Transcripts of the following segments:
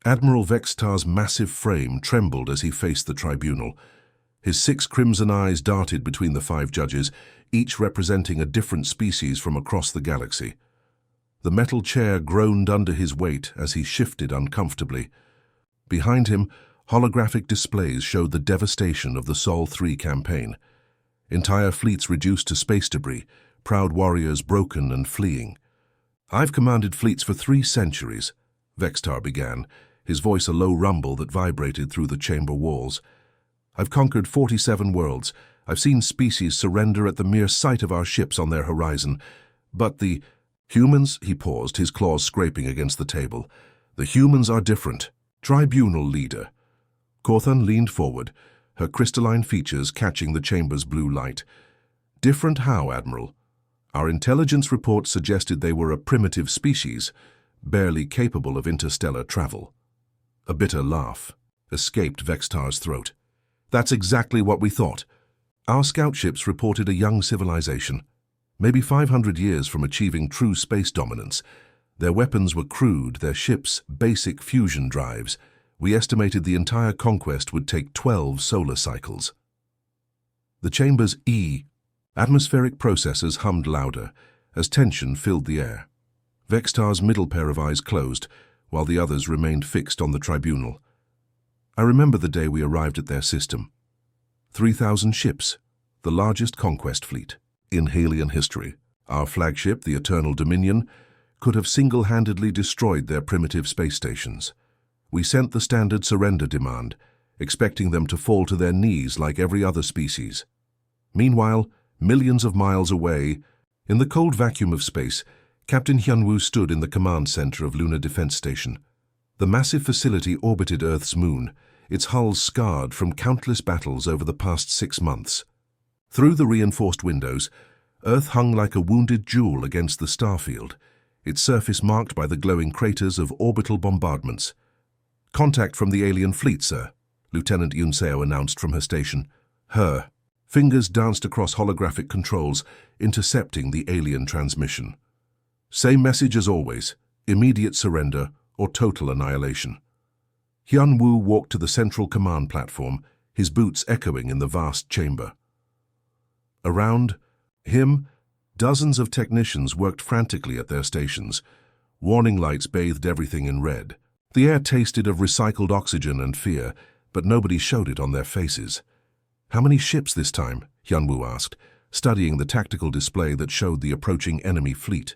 Admiral Vextar's massive frame trembled as he faced the tribunal. His 6 crimson eyes darted between the 5 judges, each representing a different species from across the galaxy. The metal chair groaned under his weight as he shifted uncomfortably. Behind him, holographic displays showed the devastation of the Sol 3 campaign. Entire fleets reduced to space debris, proud warriors broken and fleeing. "I've commanded fleets for 3 centuries, Vextar began, his voice a low rumble that vibrated through the chamber walls. "I've conquered 47 worlds. I've seen species surrender at the mere sight of our ships on their horizon. But the humans," he paused, his claws scraping against the table. "The humans are different." Tribunal leader. Corthan leaned forward, her crystalline features catching the chamber's blue light. "Different how, Admiral?" "Our intelligence report suggested they were a primitive species, barely capable of interstellar travel." A bitter laugh escaped Vextar's throat. "That's exactly what we thought. Our scout ships reported a young civilization, maybe 500 years from achieving true space dominance. Their weapons were crude, their ships basic fusion drives. We estimated the entire conquest would take 12 solar cycles." The chamber's atmospheric processors hummed louder as tension filled the air. Vextar's middle pair of eyes closed, while the others remained fixed on the tribunal. "I remember the day we arrived at their system. 3,000 ships, the largest conquest fleet in Halian history. Our flagship, the Eternal Dominion, could have single-handedly destroyed their primitive space stations. We sent the standard surrender demand, expecting them to fall to their knees like every other species. Meanwhile, millions of miles away, in the cold vacuum of space, Captain Hyunwoo stood in the command center of Lunar Defense Station. The massive facility orbited Earth's moon, its hull scarred from countless battles over the past 6 months. Through the reinforced windows, Earth hung like a wounded jewel against the starfield, its surface marked by the glowing craters of orbital bombardments. "Contact from the alien fleet, sir," Lieutenant Yunseo announced from her station. Her fingers danced across holographic controls, intercepting the alien transmission. "Same message as always, immediate surrender or total annihilation." Hyunwoo walked to the central command platform, his boots echoing in the vast chamber. Around him, dozens of technicians worked frantically at their stations. Warning lights bathed everything in red. The air tasted of recycled oxygen and fear, but nobody showed it on their faces. "How many ships this time?" Hyunwoo asked, studying the tactical display that showed the approaching enemy fleet.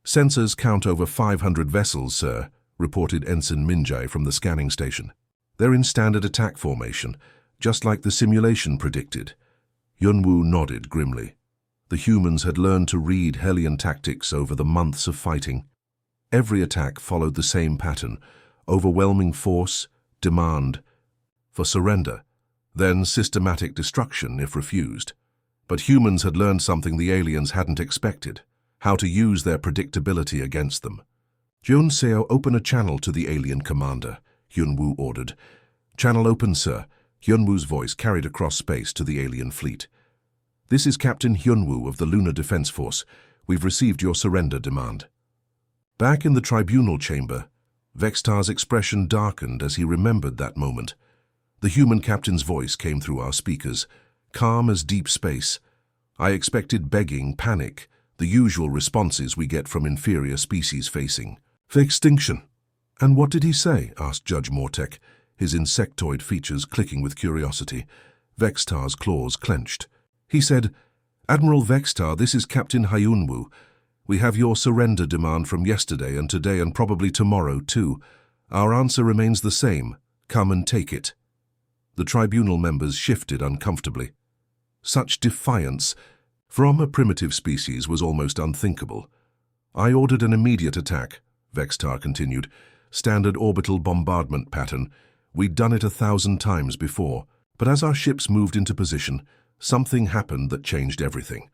"Sensors count over 500 vessels, sir," reported Ensign Minjai from the scanning station. "They're in standard attack formation, just like the simulation predicted." Hyunwoo nodded grimly. The humans had learned to read Hellion tactics over the months of fighting. Every attack followed the same pattern: overwhelming force, demand for surrender, then systematic destruction if refused. But humans had learned something the aliens hadn't expected: how to use their predictability against them. "Yunseo, open a channel to the alien commander," Hyunwoo ordered. "Channel open, sir," Hyunwoo's voice carried across space to the alien fleet. "This is Captain Hyunwoo of the Lunar Defense Force. We've received your surrender demand." Back in the tribunal chamber, Vextar's expression darkened as he remembered that moment. The human captain's voice came through our speakers, calm as deep space. "I expected begging, panic, the usual responses we get from inferior species facing extinction." "And what did he say?" asked Judge Mortek, his insectoid features clicking with curiosity. Vextar's claws clenched. "He said, 'Admiral Vextar, this is Captain Hyunwoo. We have your surrender demand from yesterday and today and probably tomorrow too. Our answer remains the same. Come and take it.'" The tribunal members shifted uncomfortably. Such defiance from a primitive species was almost unthinkable. "I ordered an immediate attack," Vextar continued. "Standard orbital bombardment pattern. We'd done it 1,000 times before. But as our ships moved into position, something happened that changed everything.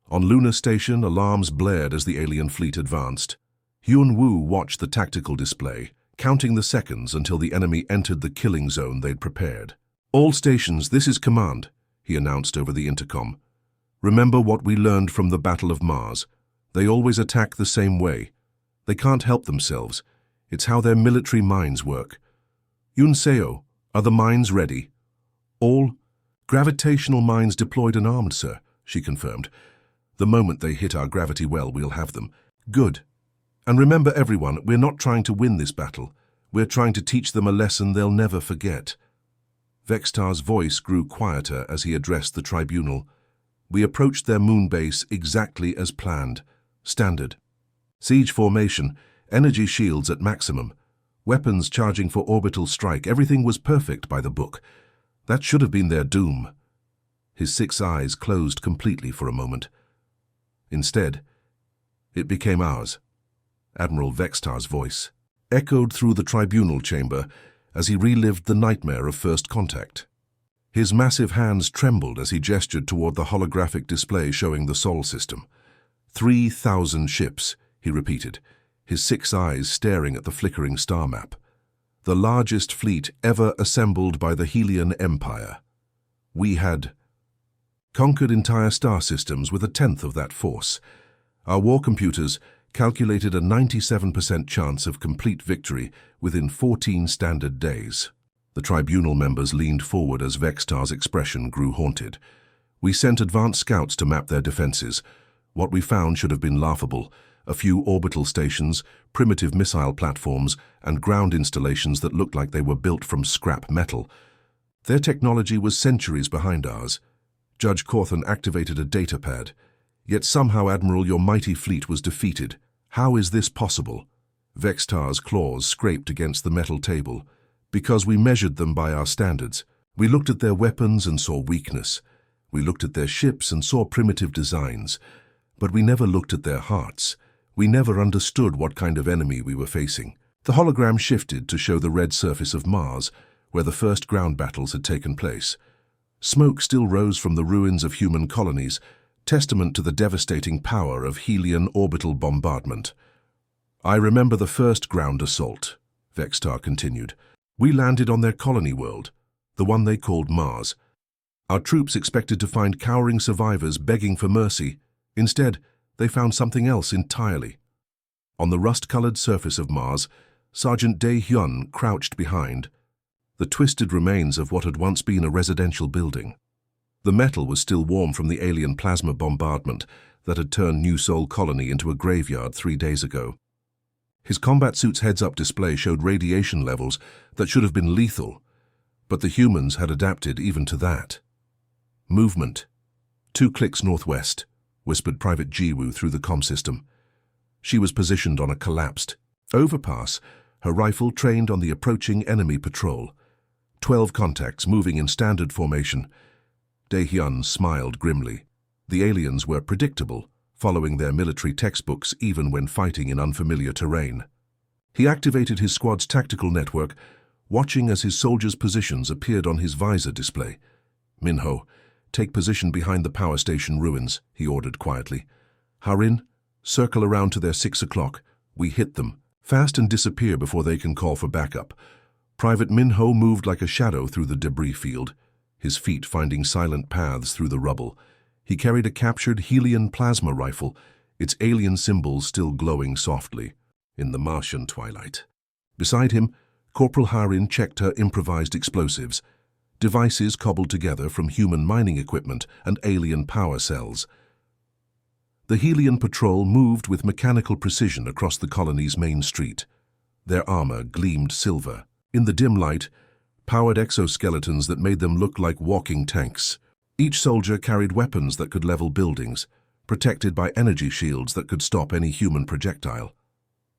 On Lunar Station, alarms blared as the alien fleet advanced. Hyunwoo watched the tactical display, counting the seconds until the enemy entered the killing zone they'd prepared. "All stations, this is command," he announced over the intercom. "Remember what we learned from the Battle of Mars. They always attack the same way. They can't help themselves. It's how their military minds work. Yunseo, are the mines ready? All gravitational mines deployed and armed, sir, she confirmed. The moment they hit our gravity well, we'll have them. Good. And remember, everyone, we're not trying to win this battle. We're trying to teach them a lesson they'll never forget. Vextar's voice grew quieter as he addressed the tribunal. We approached their moon base exactly as planned. Standard. Siege formation, energy shields at maximum, weapons charging for orbital strike. Everything was perfect by the book. That should have been their doom. His 6 eyes closed completely for a moment. Instead, it became ours. Admiral Vextar's voice echoed through the tribunal chamber as he relived the nightmare of first contact. His massive hands trembled as he gestured toward the holographic display showing the Sol system. 3,000 ships, he repeated, his 6 eyes staring at the flickering star map. The largest fleet ever assembled by the Helian Empire. We had conquered entire star systems with 1/10 of that force. Our war computers calculated a 97% chance of complete victory within 14 standard days. The tribunal members leaned forward as Vextar's expression grew haunted. We sent advanced scouts to map their defenses. What we found should have been laughable. A few orbital stations, primitive missile platforms, and ground installations that looked like they were built from scrap metal. Their technology was centuries behind ours. Judge Corthan activated a data pad. Yet somehow, Admiral, your mighty fleet was defeated. How is this possible? Vextar's claws scraped against the metal table. Because we measured them by our standards. We looked at their weapons and saw weakness. We looked at their ships and saw primitive designs. But we never looked at their hearts. We never understood what kind of enemy we were facing. The hologram shifted to show the red surface of Mars, where the first ground battles had taken place. Smoke still rose from the ruins of human colonies, testament to the devastating power of Helian orbital bombardment. I remember the first ground assault, Vextar continued. We landed on their colony world, the one they called Mars. Our troops expected to find cowering survivors begging for mercy. Instead, they found something else entirely. On the rust-colored surface of Mars, Sergeant Dae-hyun crouched behind, the twisted remains of what had once been a residential building. The metal was still warm from the alien plasma bombardment that had turned New Sol Colony into a graveyard 3 days ago. His combat suit's heads-up display showed radiation levels that should have been lethal, but the humans had adapted even to that. Movement. 2 clicks northwest, whispered Private Jiwoo through the comm system. She was positioned on a collapsed overpass, her rifle trained on the approaching enemy patrol. 12 contacts moving in standard formation. Dae-hyun smiled grimly. The aliens were predictable, following their military textbooks even when fighting in unfamiliar terrain. He activated his squad's tactical network, watching as his soldiers' positions appeared on his visor display. Minho, take position behind the power station ruins, he ordered quietly. Harin, circle around to their 6 o'clock. We hit them, fast, and disappear before they can call for backup. Private Minho moved like a shadow through the debris field, his feet finding silent paths through the rubble. He carried a captured Helian plasma rifle, its alien symbols still glowing softly in the Martian twilight. Beside him, Corporal Harin checked her improvised explosives, devices cobbled together from human mining equipment and alien power cells. The Helian patrol moved with mechanical precision across the colony's main street. Their armor gleamed silver. In the dim light, powered exoskeletons that made them look like walking tanks. Each soldier carried weapons that could level buildings, protected by energy shields that could stop any human projectile.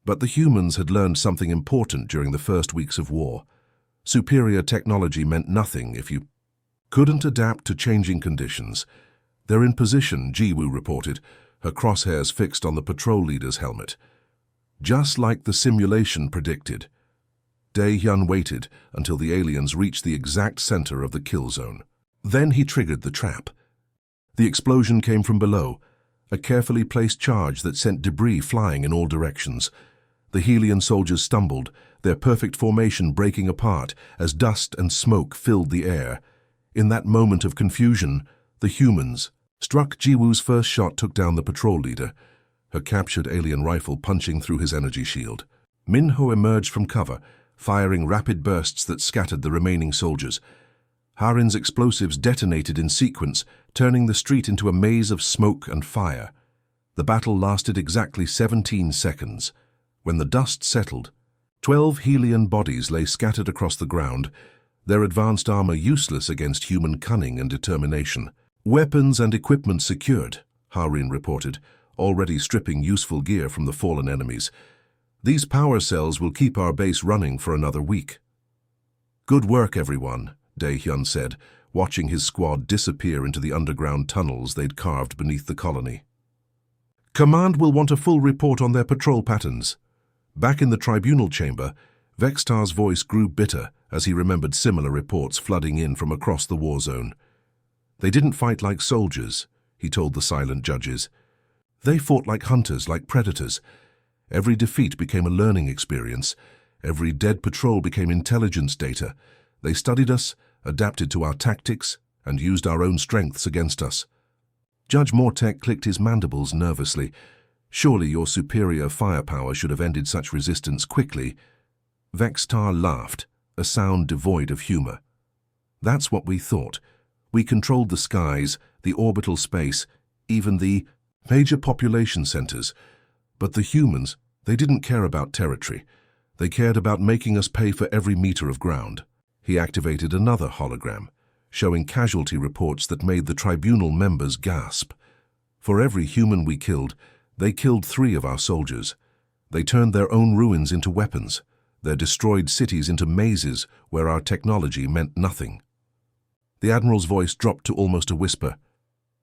But the humans had learned something important during the first weeks of war. Superior technology meant nothing if you couldn't adapt to changing conditions. They're in position, Jiwoo reported, her crosshairs fixed on the patrol leader's helmet. Just like the simulation predicted. Dae-hyun waited until the aliens reached the exact center of the kill zone. Then he triggered the trap. The explosion came from below, a carefully placed charge that sent debris flying in all directions. The Helian soldiers stumbled, their perfect formation breaking apart as dust and smoke filled the air. In that moment of confusion, the humans struck. Jiwoo's first shot took down the patrol leader, her captured alien rifle punching through his energy shield. Minho emerged from cover, firing rapid bursts that scattered the remaining soldiers. Harin's explosives detonated in sequence, turning the street into a maze of smoke and fire. The battle lasted exactly 17 seconds. When the dust settled, 12 Helian bodies lay scattered across the ground, their advanced armor useless against human cunning and determination. "Weapons and equipment secured," Harin reported, already stripping useful gear from the fallen enemies. "These power cells will keep our base running for another week." "Good work, everyone," Dae-hyun said, watching his squad disappear into the underground tunnels they'd carved beneath the colony. "Command will want a full report on their patrol patterns." Back in the tribunal chamber, Vextar's voice grew bitter as he remembered similar reports flooding in from across the war zone. "They didn't fight like soldiers," he told the silent judges. "They fought like hunters, like predators. Every defeat became a learning experience. Every dead patrol became intelligence data. They studied us, adapted to our tactics, and used our own strengths against us." Judge Mortek clicked his mandibles nervously. "Surely your superior firepower should have ended such resistance quickly." Vextar laughed, a sound devoid of humor. "That's what we thought. We controlled the skies, the orbital space, even the major population centers. But the humans, they didn't care about territory. They cared about making us pay for every meter of ground." He activated another hologram, showing casualty reports that made the tribunal members gasp. "For every human we killed, they killed 3 of our soldiers. They turned their own ruins into weapons, their destroyed cities into mazes where our technology meant nothing." The Admiral's voice dropped to almost a whisper.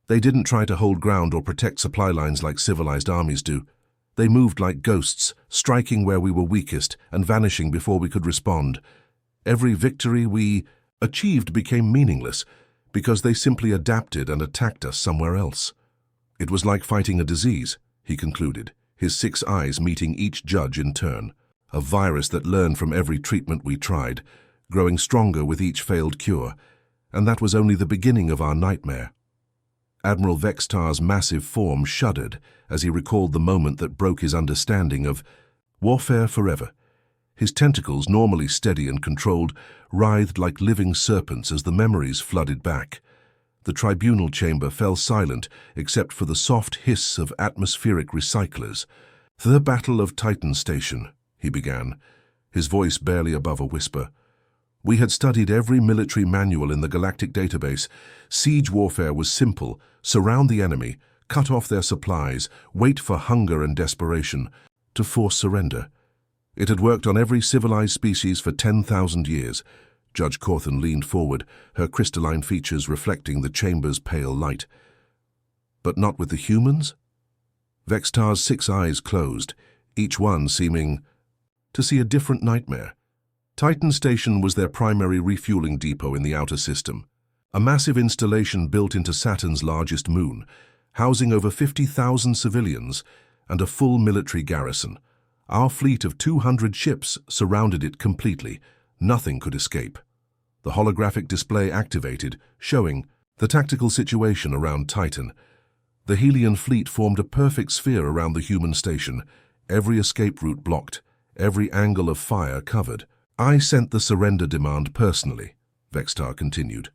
"They didn't try to hold ground or protect supply lines like civilized armies do. They moved like ghosts, striking where we were weakest and vanishing before we could respond. Every victory we achieved became meaningless because they simply adapted and attacked us somewhere else. It was like fighting a disease," he concluded, his 6 eyes meeting each judge in turn. "A virus that learned from every treatment we tried, growing stronger with each failed cure. And that was only the beginning of our nightmare." Admiral Vextar's massive form shuddered as he recalled the moment that broke his understanding of warfare forever. His tentacles, normally steady and controlled, writhed like living serpents as the memories flooded back. The tribunal chamber fell silent except for the soft hiss of atmospheric recyclers. "The Battle of Titan Station," he began, his voice barely above a whisper. "We had studied every military manual in the Galactic database. Siege warfare was simple: surround the enemy, cut off their supplies, wait for hunger and desperation, to force surrender. It had worked on every civilized species for 10,000 years. Judge Cawthon leaned forward, her crystalline features reflecting the chamber's pale light. "But not with the humans?" Vextar's 6 eyes closed, each one seeming to see a different nightmare. Titan Station was their primary refueling depot in the outer system, a massive installation built into Saturn's largest moon, housing over 50,000 civilians and a full military garrison. Our fleet of 200 ships surrounded it completely. Nothing could escape. The holographic display activated, showing the tactical situation around Titan. The Helian fleet formed a perfect sphere around the human station, every escape route blocked, every angle of fire covered. "I sent the surrender demand personally," Vextar continued.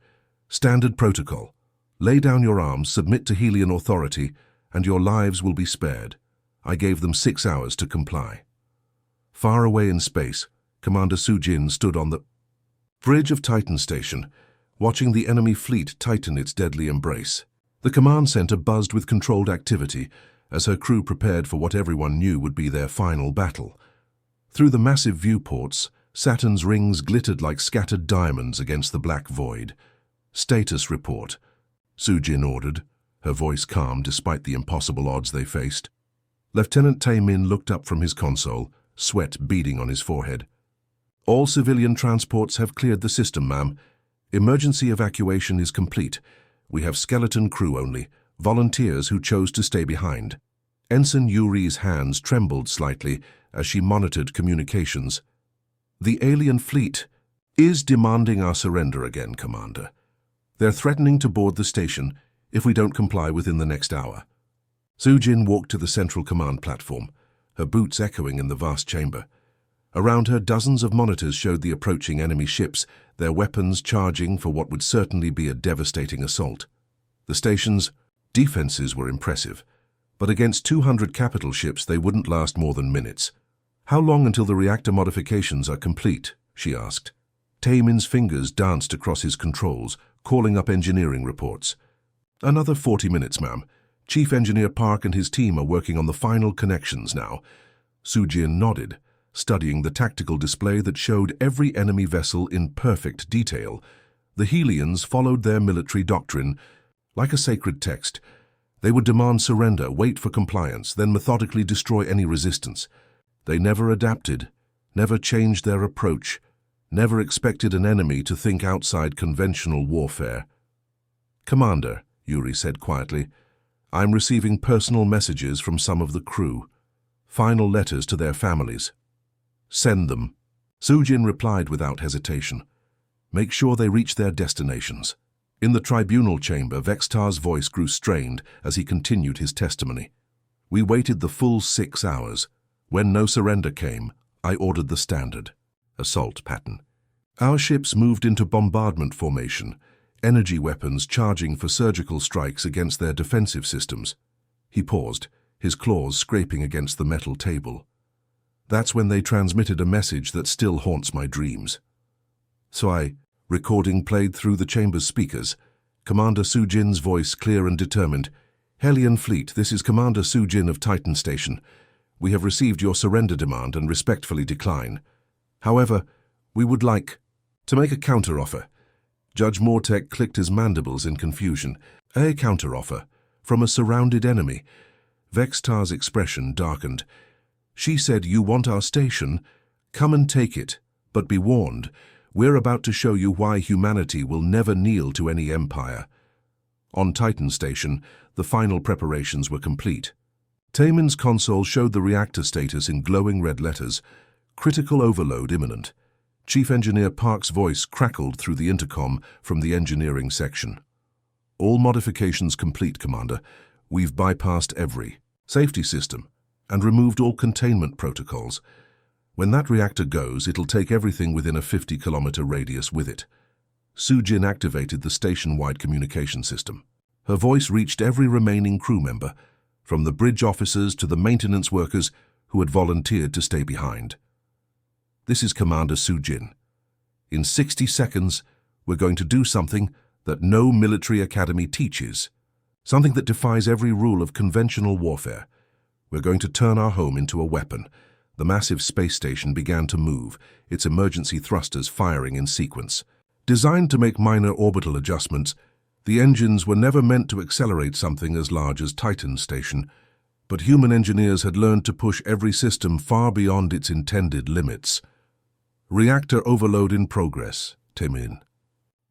"Standard protocol. Lay down your arms, submit to Helian authority, and your lives will be spared." I gave them 6 hours to comply. Far away in space, Commander Sujin stood on the bridge of Titan Station, watching the enemy fleet tighten its deadly embrace. The command center buzzed with controlled activity as her crew prepared for what everyone knew would be their final battle. Through the massive viewports, Saturn's rings glittered like scattered diamonds against the black void. "Status report," Sujin ordered, her voice calm despite the impossible odds they faced. Lieutenant Tae-min looked up from his console, sweat beading on his forehead. "All civilian transports have cleared the system, ma'am. Emergency evacuation is complete. We have skeleton crew only, volunteers who chose to stay behind." Ensign Yuri's hands trembled slightly as she monitored communications. "The alien fleet is demanding our surrender again, Commander. They're threatening to board the station if we don't comply within the next hour." Sujin walked to the central command platform, her boots echoing in the vast chamber. Around her, dozens of monitors showed the approaching enemy ships, their weapons charging for what would certainly be a devastating assault. The station's defenses were impressive, but against 200 capital ships they wouldn't last more than minutes. "How long until the reactor modifications are complete?" she asked. Taemin's fingers danced across his controls, calling up engineering reports. "Another 40 minutes, ma'am. Chief Engineer Park and his team are working on the final connections now." Soo-jin nodded, studying the tactical display that showed every enemy vessel in perfect detail. The Helians followed their military doctrine like a sacred text. They would demand surrender, wait for compliance, then methodically destroy any resistance. They never adapted, never changed their approach, never expected an enemy to think outside conventional warfare. "Commander," Yuri said quietly, "I'm receiving personal messages from some of the crew. Final letters to their families." "Send them." Soo-jin replied without hesitation. "Make sure they reach their destinations." In the tribunal chamber, Vextar's voice grew strained as he continued his testimony. "We waited the full 6 hours. When no surrender came, I ordered the standard assault pattern. Our ships moved into bombardment formation, energy weapons charging for surgical strikes against their defensive systems." He paused, his claws scraping against the metal table. "That's when they transmitted a message that still haunts my dreams." Recording played through the chamber's speakers. Commander Soo-jin's voice clear and determined. "Hellion Fleet, this is Commander Soo-jin of Titan Station. We have received your surrender demand and respectfully decline. However, we would like to make a counteroffer." Judge Mortek clicked his mandibles in confusion. "A counteroffer? From a surrounded enemy?" Vextar's expression darkened. "She said, 'You want our station? Come and take it, but be warned. We're about to show you why humanity will never kneel to any empire.'" On Titan Station, the final preparations were complete. Taemin's console showed the reactor status in glowing red letters. "Critical overload imminent." Chief Engineer Park's voice crackled through the intercom from the engineering section. "All modifications complete, Commander. We've bypassed every safety system and removed all containment protocols. When that reactor goes, it'll take everything within a 50-kilometer radius with it." Soo-jin activated the station-wide communication system. Her voice reached every remaining crew member, from the bridge officers to the maintenance workers who had volunteered to stay behind. "This is Commander Soo-jin. In 60 seconds, we're going to do something that no military academy teaches, something that defies every rule of conventional warfare. We're going to turn our home into a weapon." The massive space station began to move, its emergency thrusters firing in sequence. Designed to make minor orbital adjustments, the engines were never meant to accelerate something as large as Titan Station, but human engineers had learned to push every system far beyond its intended limits. "Reactor overload in progress," Taemin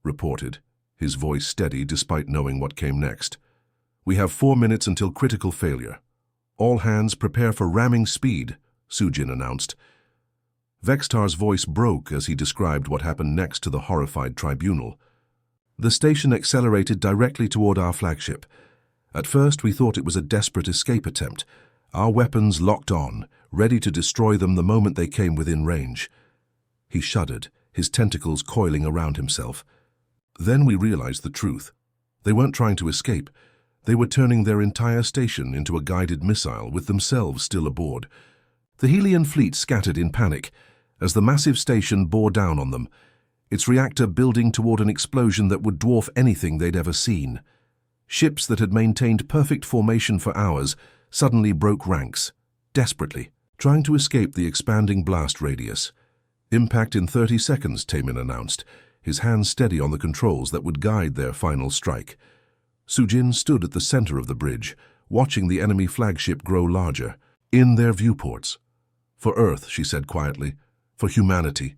reported, his voice steady despite knowing what came next. "We have 4 minutes until critical failure. All hands prepare for ramming speed," Soo-jin announced. Vextar's voice broke as he described what happened next to the horrified tribunal. "The station accelerated directly toward our flagship. At first we thought it was a desperate escape attempt, our weapons locked on, ready to destroy them the moment they came within range." He shuddered, his tentacles coiling around himself. "Then we realized the truth. They weren't trying to escape. They were turning their entire station into a guided missile with themselves still aboard." The Helian fleet scattered in panic as the massive station bore down on them, its reactor building toward an explosion that would dwarf anything they'd ever seen. Ships that had maintained perfect formation for hours suddenly broke ranks, desperately, trying to escape the expanding blast radius. "Impact in 30 seconds, Taemin announced, his hands steady on the controls that would guide their final strike. Soo-jin stood at the center of the bridge, watching the enemy flagship grow larger, in their viewports. "For Earth," she said quietly, "for humanity."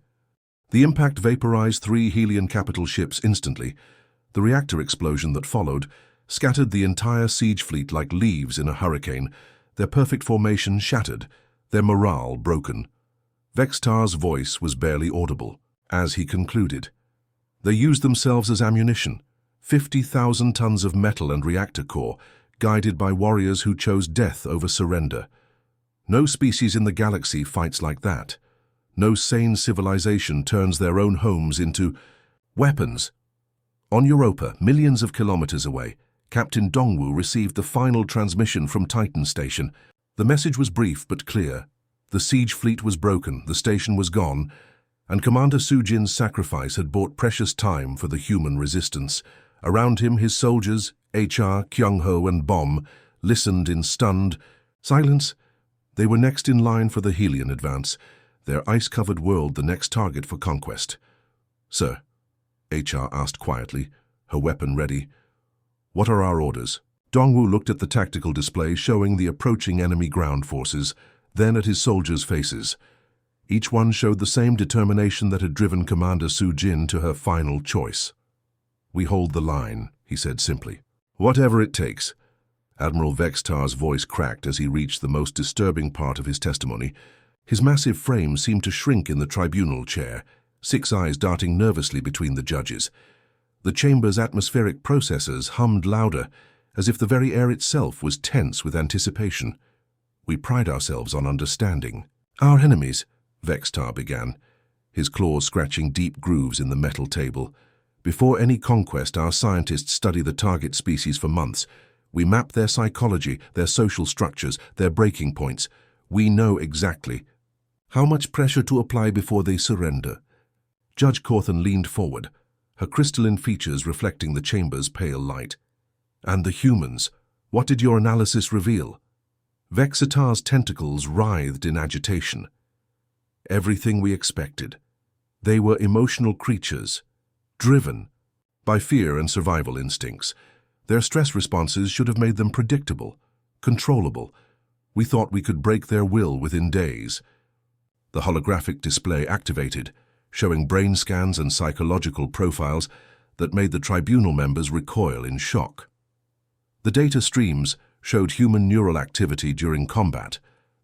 The impact vaporized 3 Helian capital ships instantly. The reactor explosion that followed scattered the entire siege fleet like leaves in a hurricane, their perfect formation shattered, their morale broken. Vextar's voice was barely audible as he concluded. They used themselves as ammunition, 50,000 tons of metal and reactor core, guided by warriors who chose death over surrender. No species in the galaxy fights like that. No sane civilization turns their own homes into weapons. On Europa, millions of kilometers away, Captain Dongwu received the final transmission from Titan Station. The message was brief but clear. The siege fleet was broken, the station was gone, and Commander Sujin's sacrifice had bought precious time for the human resistance. Around him, his soldiers, HR, Kyung-ho, and Bom, listened in stunned silence. They were next in line for the Helion advance, their ice-covered world the next target for conquest. "Sir," HR asked quietly, her weapon ready. "What are our orders?" Dongwu looked at the tactical display showing the approaching enemy ground forces, then at his soldiers' faces. Each one showed the same determination that had driven Commander Sujin to her final choice. "We hold the line," he said simply. "Whatever it takes." Admiral Vextar's voice cracked as he reached the most disturbing part of his testimony. His massive frame seemed to shrink in the tribunal chair, 6 eyes darting nervously between the judges. The chamber's atmospheric processors hummed louder, as if the very air itself was tense with anticipation. "We pride ourselves on understanding our enemies," Vextar began, his claws scratching deep grooves in the metal table. "Before any conquest, our scientists study the target species for months. We map their psychology, their social structures, their breaking points. We know exactly how much pressure to apply before they surrender." Judge Cawthon leaned forward, her crystalline features reflecting the chamber's pale light. "And the humans, what did your analysis reveal?" Vextar's tentacles writhed in agitation. "Everything we expected. They were emotional creatures, driven by fear and survival instincts. Their stress responses should have made them predictable, controllable. We thought we could break their will within days." The holographic display activated, showing brain scans and psychological profiles that made the tribunal members recoil in shock. The data streams showed human neural activity during combat,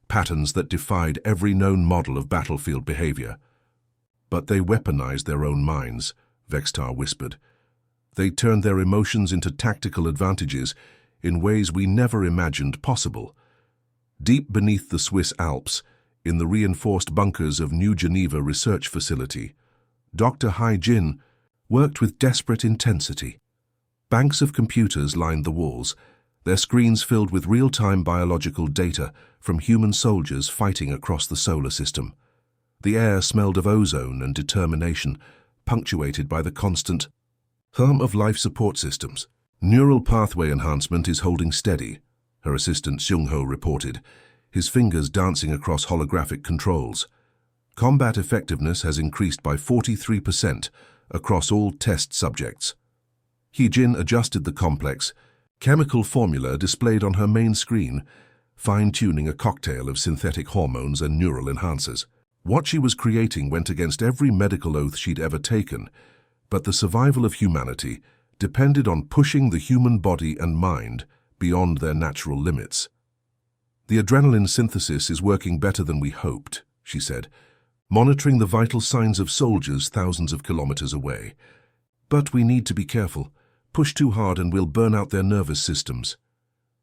patterns that defied every known model of battlefield behavior. "But they weaponized their own minds," Vextar whispered. "They turned their emotions into tactical advantages in ways we never imagined possible." Deep beneath the Swiss Alps, in the reinforced bunkers of New Geneva Research Facility, Dr. Hai Jin worked with desperate intensity. Banks of computers lined the walls, their screens filled with real-time biological data from human soldiers fighting across the solar system. The air smelled of ozone and determination, punctuated by the constant hum of life support systems. "Neural pathway enhancement is holding steady," her assistant Kyung-ho reported, his fingers dancing across holographic controls. "Combat effectiveness has increased by 43% across all test subjects." Hee-jin adjusted the complex chemical formula displayed on her main screen, fine-tuning a cocktail of synthetic hormones and neural enhancers. What she was creating went against every medical oath she'd ever taken, but the survival of humanity depended on pushing the human body and mind beyond their natural limits. "The adrenaline synthesis is working better than we hoped," she said, monitoring the vital signs of soldiers thousands of kilometers away. "But we need to be careful. Push too hard and we'll burn out their nervous systems."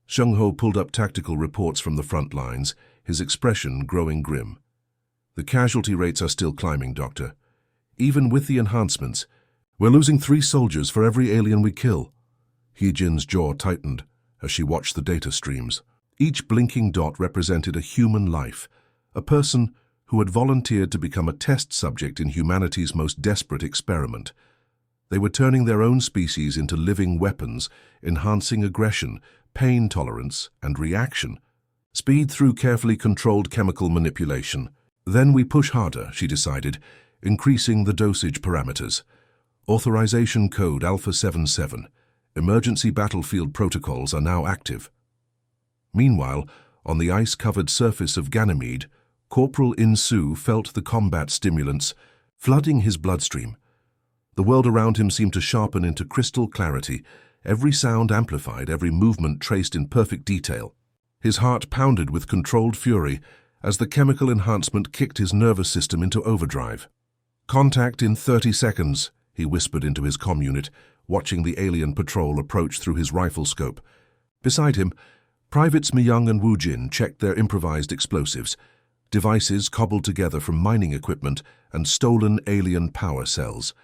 Kyung-ho pulled up tactical reports from the front lines, his expression growing grim. "The casualty rates are still climbing, Doctor. Even with the enhancements, we're losing 3 soldiers for every alien we kill." Hee-jin's jaw tightened as she watched the data streams. Each blinking dot represented a human life, a person who had volunteered to become a test subject in humanity's most desperate experiment. They were turning their own species into living weapons, enhancing aggression, pain tolerance, and reaction. Speed through carefully controlled chemical manipulation. "Then we push harder," she decided, increasing the dosage parameters. Authorization code Alpha 77. Emergency battlefield protocols are now active. Meanwhile, on the ice-covered surface of Ganymede, Corporal In-Soo felt the combat stimulants flooding his bloodstream. The world around him seemed to sharpen into crystal clarity, every sound amplified, every movement traced in perfect detail. His heart pounded with controlled fury as the chemical enhancement kicked his nervous system into overdrive. "Contact in 30 seconds, he whispered into his comm unit, watching the alien patrol approach through his rifle scope. Beside him, Privates Myung and Woo Jin checked their improvised explosives. devices cobbled together from mining equipment and stolen alien power cells.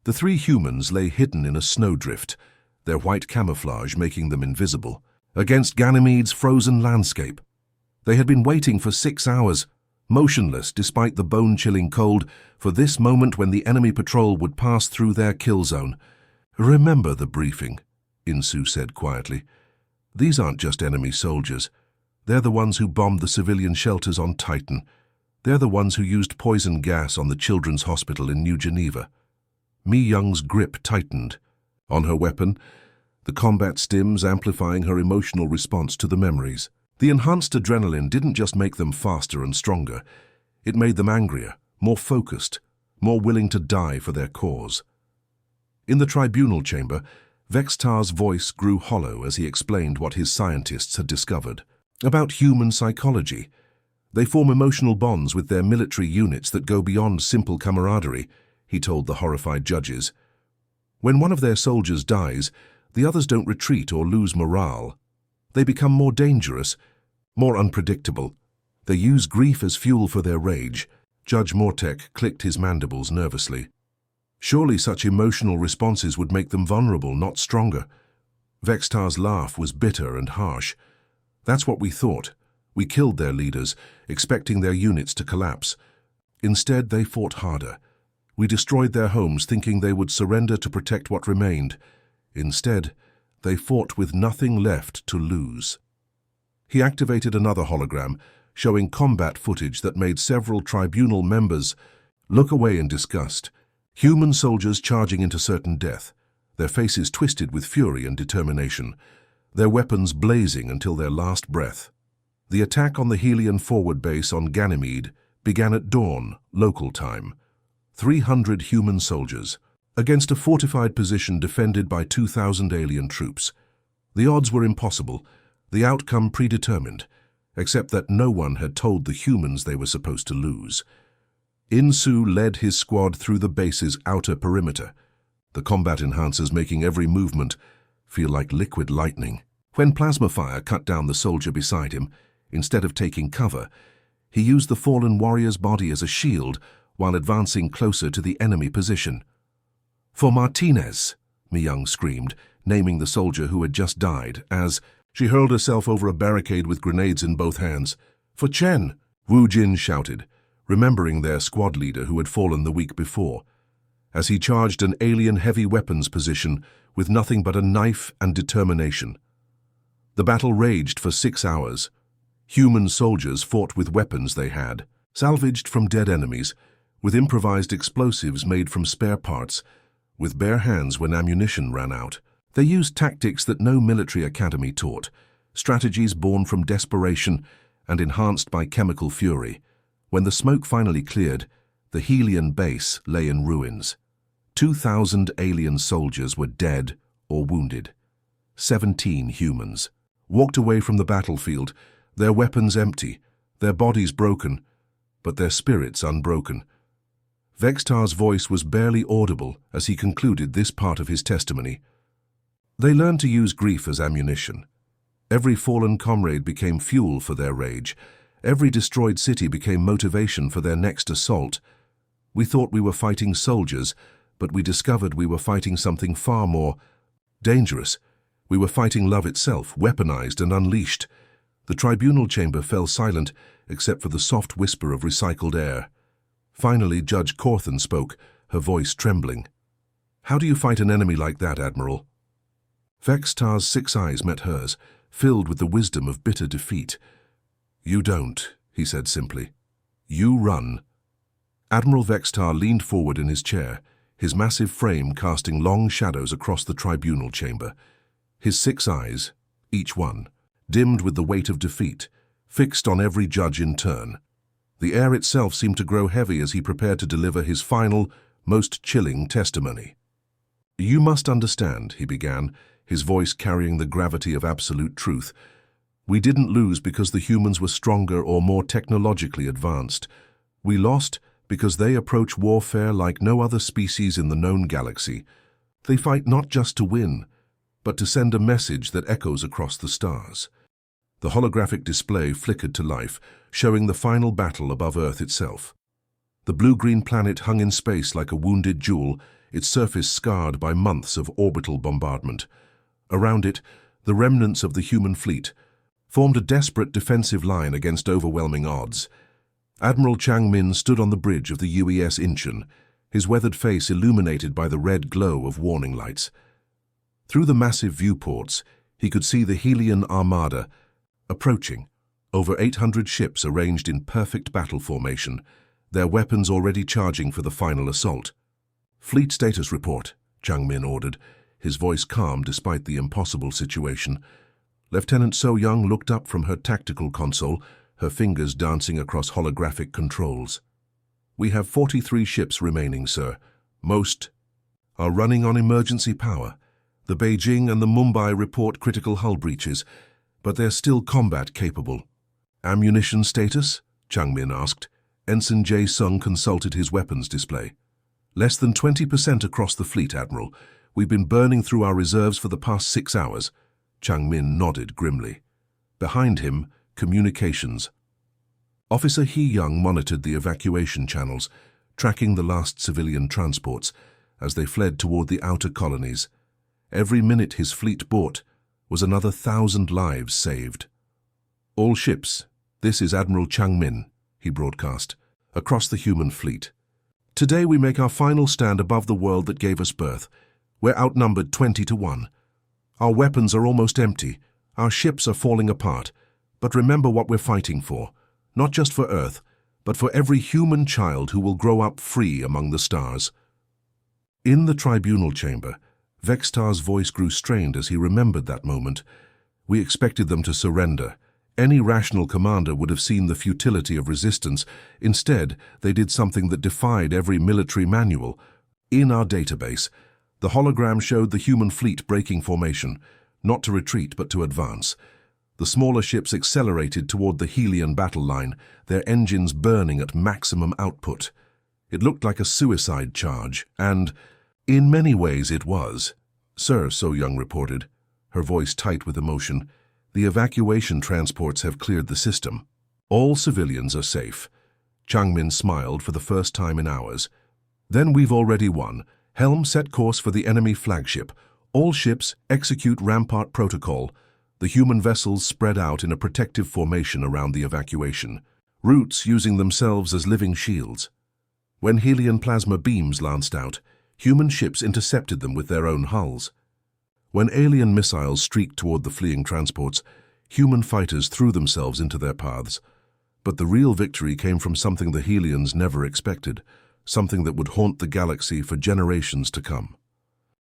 The three humans lay hidden in a snowdrift, their white camouflage making them invisible, against Ganymede's frozen landscape. They had been waiting for 6 hours, motionless despite the bone-chilling cold, for this moment when the enemy patrol would pass through their kill zone. "Remember the briefing," Insu said quietly. "These aren't just enemy soldiers. They're the ones who bombed the civilian shelters on Titan. They're the ones who used poison gas on the children's hospital in New Geneva." Mi Young's grip tightened. On her weapon, the combat stims amplifying her emotional response to the memories. The enhanced adrenaline didn't just make them faster and stronger. It made them angrier, more focused, more willing to die for their cause. In the tribunal chamber, Vextar's voice grew hollow as he explained what his scientists had discovered. About human psychology. They form emotional bonds with their military units that go beyond simple camaraderie, he told the horrified judges. When one of their soldiers dies, the others don't retreat or lose morale. They become more dangerous, more unpredictable. They use grief as fuel for their rage. Judge Mortek clicked his mandibles nervously. Surely such emotional responses would make them vulnerable, not stronger. Vextar's laugh was bitter and harsh. "That's what we thought. We killed their leaders, expecting their units to collapse. Instead, they fought harder. We destroyed their homes, thinking they would surrender to protect what remained. Instead, they fought with nothing left to lose." He activated another hologram, showing combat footage that made several tribunal members look away in disgust. Human soldiers charging into certain death, their faces twisted with fury and determination, their weapons blazing until their last breath. The attack on the Helion forward base on Ganymede began at dawn, local time. 300 human soldiers, against a fortified position defended by 2,000 alien troops. The odds were impossible, the outcome predetermined, except that no one had told the humans they were supposed to lose. Insu led his squad through the base's outer perimeter, the combat enhancers making every movement feel like liquid lightning. When plasma fire cut down the soldier beside him, instead of taking cover, he used the fallen warrior's body as a shield while advancing closer to the enemy position. "For Martinez," Mi Young screamed, naming the soldier who had just died, as she hurled herself over a barricade with grenades in both hands. "For Chen," Wu Jin shouted, remembering their squad leader who had fallen the week before, as he charged an alien heavy weapons position with nothing but a knife and determination. The battle raged for 6 hours. Human soldiers fought with weapons they had, salvaged from dead enemies, with improvised explosives made from spare parts, with bare hands when ammunition ran out. They used tactics that no military academy taught, strategies born from desperation and enhanced by chemical fury. When the smoke finally cleared, the Helion base lay in ruins. 2,000 alien soldiers were dead or wounded. 17 humans walked away from the battlefield, their weapons empty, their bodies broken, but their spirits unbroken. Vextar's voice was barely audible as he concluded this part of his testimony. They learned to use grief as ammunition. Every fallen comrade became fuel for their rage. Every destroyed city became motivation for their next assault. We thought we were fighting soldiers, but we discovered we were fighting something far more dangerous. We were fighting love itself, weaponized and unleashed. The tribunal chamber fell silent, except for the soft whisper of recycled air. Finally, Judge Corthan spoke, her voice trembling. "How do you fight an enemy like that, Admiral?" Vextar's 6 eyes met hers, filled with the wisdom of bitter defeat. "You don't," he said simply. "You run." Admiral Vextar leaned forward in his chair, his massive frame casting long shadows across the tribunal chamber. His 6 eyes, each one, dimmed with the weight of defeat, fixed on every judge in turn. The air itself seemed to grow heavy as he prepared to deliver his final, most chilling testimony. "You must understand," he began, his voice carrying the gravity of absolute truth. "We didn't lose because the humans were stronger or more technologically advanced. We lost because they approach warfare like no other species in the known galaxy. They fight not just to win, but to send a message that echoes across the stars. The holographic display flickered to life, showing the final battle above Earth itself. The blue-green planet hung in space like a wounded jewel, its surface scarred by months of orbital bombardment. Around it, the remnants of the human fleet formed a desperate defensive line against overwhelming odds. Admiral Chang Min stood on the bridge of the UES Incheon, his weathered face illuminated by the red glow of warning lights. Through the massive viewports, he could see the Helian Armada approaching, over 800 ships arranged in perfect battle formation, their weapons already charging for the final assault. "Fleet status report," Chang Min ordered, his voice calm despite the impossible situation. Lieutenant So Young looked up from her tactical console, her fingers dancing across holographic controls. "We have 43 ships remaining, sir. Most are running on emergency power. The Beijing and the Mumbai report critical hull breaches, but they're still combat capable." "Ammunition status?" Chang Min asked. Ensign Jae Sung consulted his weapons display. "Less than 20% across the fleet, Admiral. We've been burning through our reserves for the past 6 hours." Chang Min nodded grimly. Behind him, communications. Officer He Young monitored the evacuation channels, tracking the last civilian transports as they fled toward the outer colonies. Every minute his fleet bought was another 1,000 lives saved. "All ships, this is Admiral Chang Min," he broadcast, across the human fleet. "Today we make our final stand above the world that gave us birth. We're outnumbered 20-1. Our weapons are almost empty, our ships are falling apart. But remember what we're fighting for, not just for Earth, but for every human child who will grow up free among the stars." In the tribunal chamber, Vextar's voice grew strained as he remembered that moment. "We expected them to surrender. Any rational commander would have seen the futility of resistance. Instead, they did something that defied every military manual. In our database, the hologram showed the human fleet breaking formation, not to retreat but to advance. The smaller ships accelerated toward the Helian battle line, their engines burning at maximum output. It looked like a suicide charge, and in many ways it was. "Sir," So Young reported, her voice tight with emotion, "the evacuation transports have cleared the system. All civilians are safe." Chang Min smiled for the first time in hours. "Then we've already won. Helm, set course for the enemy flagship. All ships execute Rampart Protocol." The human vessels spread out in a protective formation around the evacuation, roots using themselves as living shields. When Helian plasma beams lanced out, human ships intercepted them with their own hulls. When alien missiles streaked toward the fleeing transports, human fighters threw themselves into their paths. But the real victory came from something the Helians never expected, something that would haunt the galaxy for generations to come.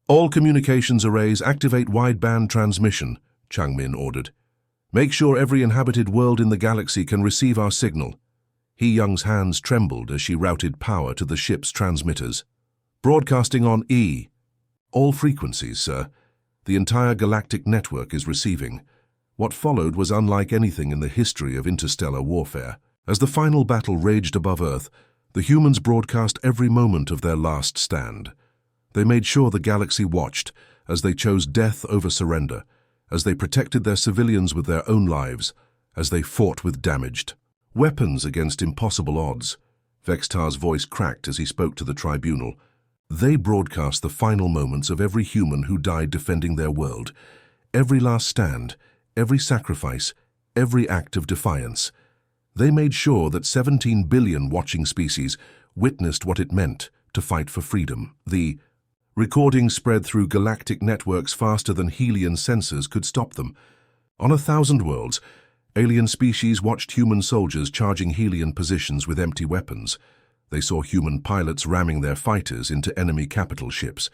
"All communications arrays activate wideband transmission," Chang Min ordered. "Make sure every inhabited world in the galaxy can receive our signal." He Young's hands trembled as she routed power to the ship's transmitters. "Broadcasting on E. All frequencies, sir. The entire galactic network is receiving." What followed was unlike anything in the history of interstellar warfare. As the final battle raged above Earth, the humans broadcast every moment of their last stand. They made sure the galaxy watched as they chose death over surrender, as they protected their civilians with their own lives, as they fought with damaged weapons against impossible odds. Vextar's voice cracked as he spoke to the tribunal. They broadcast the final moments of every human who died defending their world, every last stand, every sacrifice, every act of defiance. They made sure that 17 billion watching species witnessed what it meant to fight for freedom. The recording spread through galactic networks faster than Helian sensors could stop them. On 1,000 worlds, alien species watched human soldiers charging Helian positions with empty weapons. They saw human pilots ramming their fighters into enemy capital ships.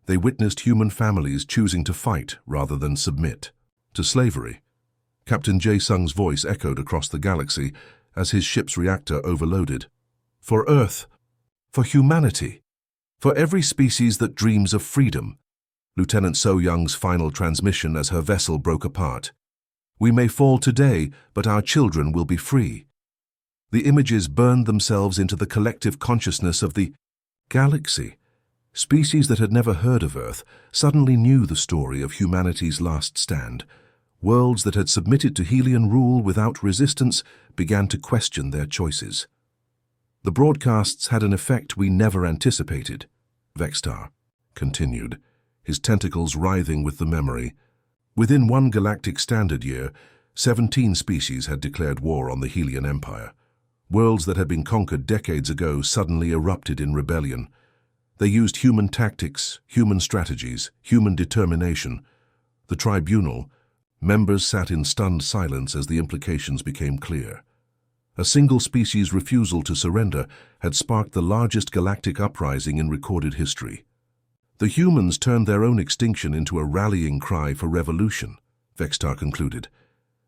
They witnessed human families choosing to fight rather than submit to slavery. Captain Jae Sung's voice echoed across the galaxy as his ship's reactor overloaded. "For Earth, for humanity, for every species that dreams of freedom." Lieutenant So Young's final transmission as her vessel broke apart. "We may fall today, but our children will be free." The images burned themselves into the collective consciousness of the galaxy. Species that had never heard of Earth suddenly knew the story of humanity's last stand. Worlds that had submitted to Helian rule without resistance began to question their choices. The broadcasts had an effect we never anticipated, Vextar continued, his tentacles writhing with the memory. Within one galactic standard year, 17 species had declared war on the Helian Empire. Worlds that had been conquered decades ago suddenly erupted in rebellion. They used human tactics, human strategies, human determination. The tribunal, members sat in stunned silence as the implications became clear. A single species' refusal to surrender had sparked the largest galactic uprising in recorded history. The humans turned their own extinction into a rallying cry for revolution, Vextar concluded.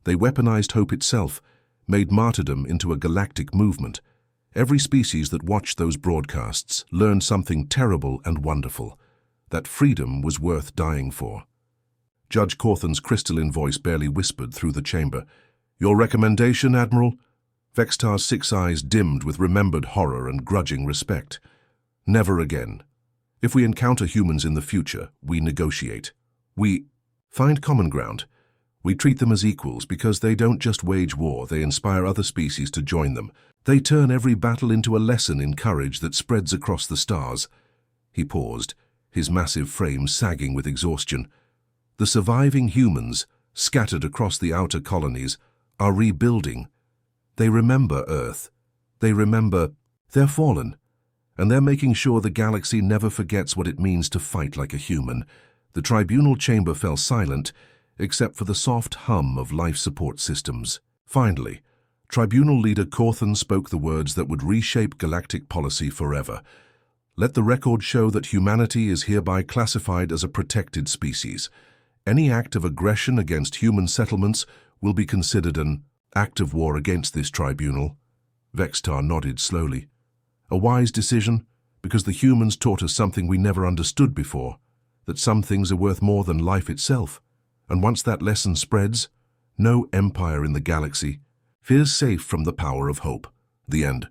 They weaponized hope itself, made martyrdom into a galactic movement. Every species that watched those broadcasts learned something terrible and wonderful, that freedom was worth dying for. Judge Cawthon's crystalline voice barely whispered through the chamber. "Your recommendation, Admiral?" Vextar's 6 eyes dimmed with remembered horror and grudging respect. "Never again. If we encounter humans in the future, we negotiate. We find common ground. We treat them as equals because they don't just wage war, they inspire other species to join them. They turn every battle into a lesson in courage that spreads across the stars." He paused, his massive frame sagging with exhaustion. "The surviving humans, scattered across the outer colonies, are rebuilding. They remember Earth. They remember they're fallen. And they're making sure the galaxy never forgets what it means to fight like a human." The tribunal chamber fell silent, except for the soft hum of life support systems. Finally, tribunal leader Cawthon spoke the words that would reshape galactic policy forever. "Let the record show that humanity is hereby classified as a protected species. Any act of aggression against human settlements will be considered an act of war against this tribunal." Vextar nodded slowly. "A wise decision, because the humans taught us something we never understood before, that some things are worth more than life itself. And once that lesson spreads, no empire in the galaxy feels safe from the power of hope." The end.